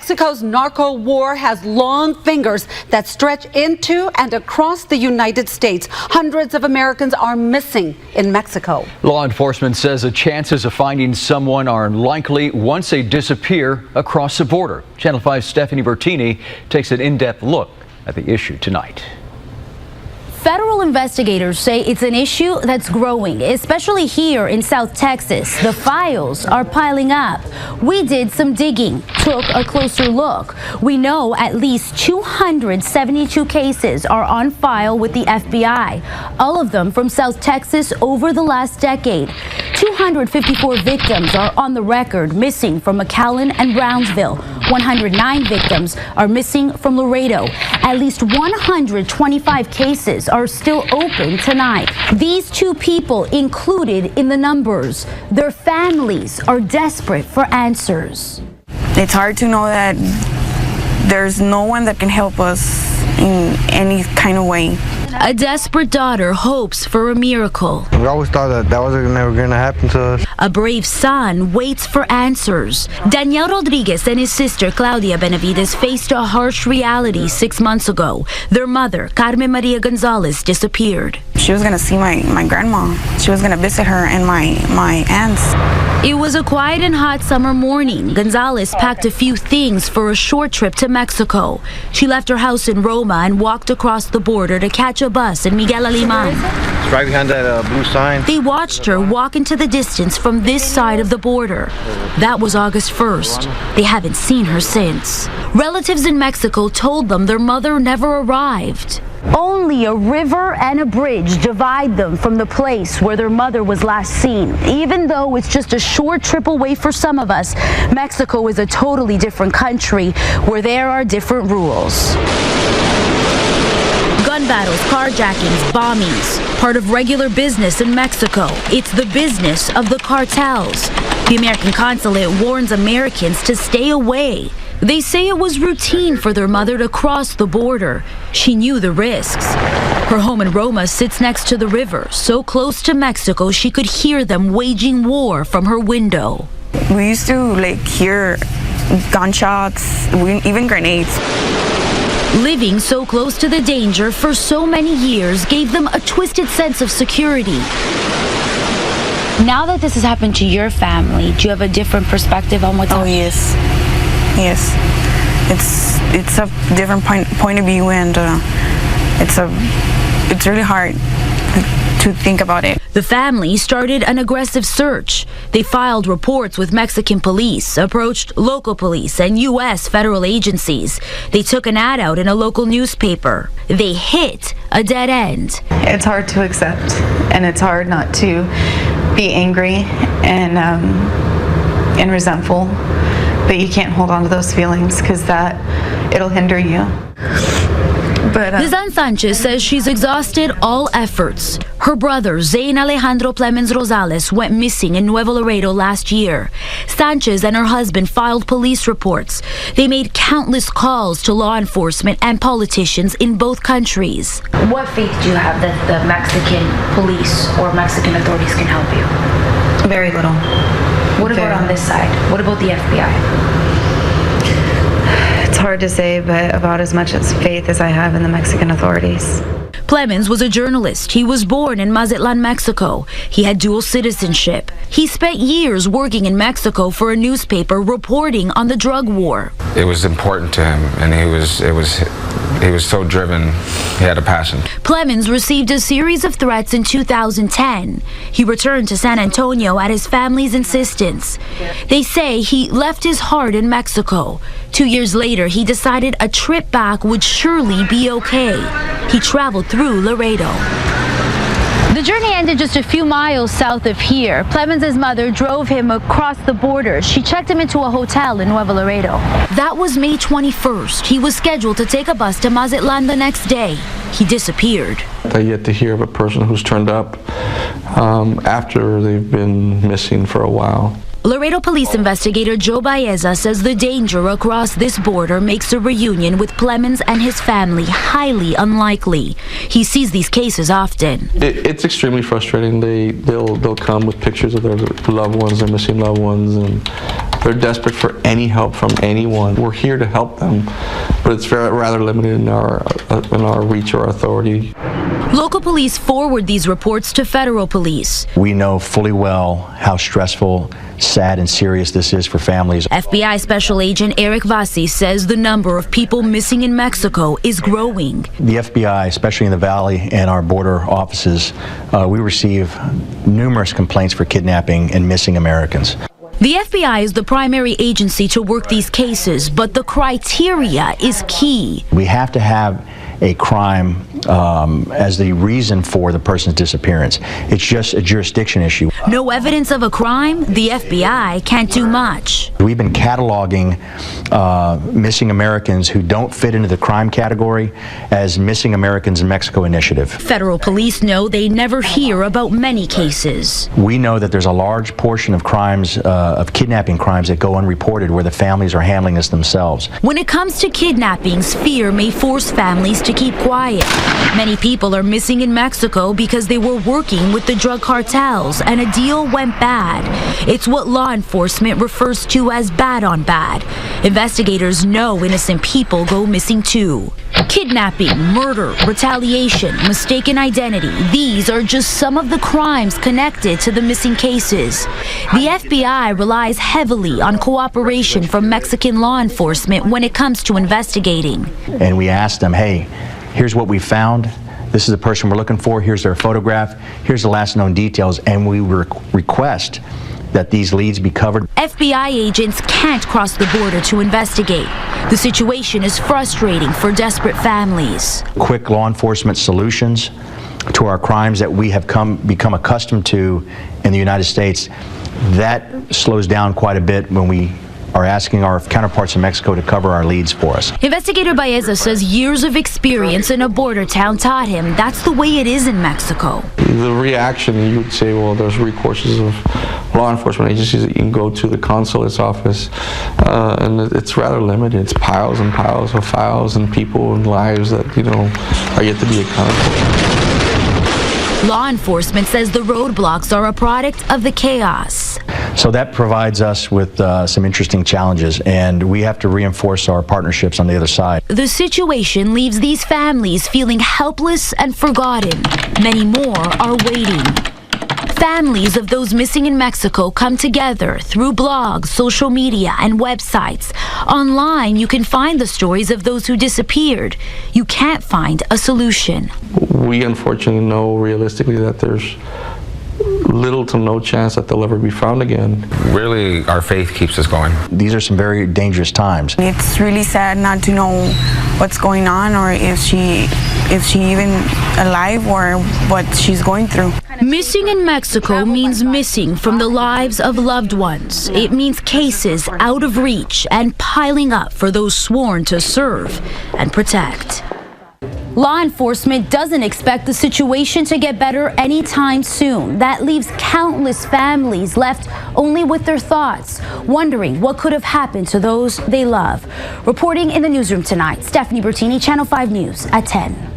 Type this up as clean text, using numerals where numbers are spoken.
Mexico's narco war has long fingers that stretch into and across the United States. Hundreds of Americans are missing in Mexico. Law enforcement says the chances of finding someone are unlikely once they disappear across the border. Channel 5's Stephanie Bertini takes an in-depth look at the issue tonight. Federal investigators say it's an issue that's growing, especially here in South Texas. The files are piling up. We did some digging, took a closer look. We know at least 272 cases are on file with the FBI, all of them from South Texas over the last decade. 254 victims are on the record missing from McAllen and Brownsville. 109 victims are missing from Laredo. At least 125 cases are still open tonight. These two people included in the numbers. Their families are desperate for answers. It's hard to know that there's no one that can help us in any kind of way. A desperate daughter hopes for a miracle. We always thought that was never going to happen to us. A brave son waits for answers. Daniel Rodriguez and his sister Claudia Benavides faced a harsh reality 6 months ago. Their mother, Carmen Maria Gonzalez, disappeared. She was going to see my grandma. She was going to visit her and my aunts. It was a quiet and hot summer morning. Gonzalez packed a few things for a short trip to Mexico. She left her house in Roma and walked across the border to catch a bus in Miguel Alemán. It's right behind that blue sign. They watched her walk into the distance from this side of the border. That was August 1st. They haven't seen her since. Relatives in Mexico told them their mother never arrived. Only a river and a bridge divide them from the place where their mother was last seen. Even though it's just a short trip away for some of us, Mexico is a totally different country where there are different rules. Gun battles, carjackings, bombings, part of regular business in Mexico. It's the business of the cartels. The American consulate warns Americans to stay away. They say it was routine for their mother to cross the border. She knew the risks. Her home in Roma sits next to the river, so close to Mexico she could hear them waging war from her window. We used to hear gunshots, even grenades. Living so close to the danger for so many years gave them a twisted sense of security. Now that this has happened to your family, do you have a different perspective on what's happening? Oh, yes. Yes. It's a different point of view, and it's really hard to think about it. The family started an aggressive search. They filed reports with Mexican police, approached local police and U.S. federal agencies. They took an ad out in a local newspaper. They hit a dead end. It's hard to accept, and it's hard not to be angry and resentful, but you can't hold on to those feelings because it'll hinder you. Lizanne Sanchez says she's exhausted all efforts. Her brother, Zayn Alejandro Plemens Rosales, went missing in Nuevo Laredo last year. Sanchez and her husband filed police reports. They made countless calls to law enforcement and politicians in both countries. What faith do you have that the Mexican police or Mexican authorities can help you? Very little. What about on this side? What about the FBI? It's hard to say, but about as much as faith as I have in the Mexican authorities. Plemens was a journalist. He was born in Mazatlan, Mexico. He had dual citizenship. He spent years working in Mexico for a newspaper reporting on the drug war. It was important to him, and he was so driven. He had a passion. Plemens received a series of threats in 2010. He returned to San Antonio at his family's insistence. They say he left his heart in Mexico. 2 years later, he decided a trip back would surely be okay. He traveled through Laredo. The journey ended just a few miles south of here. Plemens' mother drove him across the border. She checked him into a hotel in Nuevo Laredo. That was May 21st. He was scheduled to take a bus to Mazatlan the next day. He disappeared. I yet to hear of a person who's turned up after they've been missing for a while. Laredo police investigator Joe Baeza says the danger across this border makes a reunion with Plemens and his family highly unlikely. He sees these cases often. It's extremely frustrating. They'll come with pictures of their loved ones, their missing loved ones, and They're desperate for any help from anyone. We're here to help them, but it's rather limited in our reach or authority. Local police forward these reports to federal police. We know fully well how stressful, sad, and serious this is for families. FBI Special Agent Eric Vasi says the number of people missing in Mexico is growing. The FBI, especially in the Valley and our border offices, we receive numerous complaints for kidnapping and missing Americans. The FBI is the primary agency to work these cases, but the criteria is key. We have to have a crime as the reason for the person's disappearance. It's just a jurisdiction issue. No evidence of a crime, the FBI can't do much. We've been cataloging missing Americans who don't fit into the crime category as Missing Americans in Mexico Initiative. Federal police know they never hear about many cases. We know that there's a large portion of crimes, of kidnapping crimes, that go unreported where the families are handling this themselves. When it comes to kidnappings, fear may force families to keep quiet. Many people are missing in Mexico because they were working with the drug cartels and a deal went bad. It's what law enforcement refers to as bad on bad. Investigators know innocent people go missing too. Kidnapping, murder, retaliation, mistaken identity. These are just some of the crimes connected to the missing cases. The FBI relies heavily on cooperation from Mexican law enforcement when it comes to investigating. And we asked them, hey, here's what we found. This is the person we're looking for. Here's their photograph. Here's the last known details. And we request that these leads be covered. FBI agents can't cross the border to investigate. The situation is frustrating for desperate families. Quick law enforcement solutions to our crimes that we have become accustomed to in the United States, that slows down quite a bit when we are asking our counterparts in Mexico to cover our leads for us. Investigator Baeza says years of experience in a border town taught him that's the way it is in Mexico. The reaction, you would say, well, there's recourses of law enforcement agencies that you can go to the consulate's office, and it's rather limited. It's piles and piles of files and people and lives that, are yet to be accounted for. Law enforcement says the roadblocks are a product of the chaos. So that provides us with some interesting challenges, and we have to reinforce our partnerships on the other side. The situation leaves these families feeling helpless and forgotten. Many more are waiting. Families of those missing in Mexico come together through blogs, social media, and websites. Online, you can find the stories of those who disappeared. You can't find a solution. We unfortunately know realistically that there's little to no chance that they'll ever be found again. Really, our faith keeps us going. These are some very dangerous times. It's really sad not to know what's going on, or if she even alive, or what she's going through. Missing in Mexico means missing from the lives of loved ones. It means cases out of reach and piling up for those sworn to serve and protect. Law enforcement doesn't expect the situation to get better anytime soon. That leaves countless families left only with their thoughts, wondering what could have happened to those they love. Reporting in the newsroom tonight, Stephanie Bertini, Channel 5 News at 10.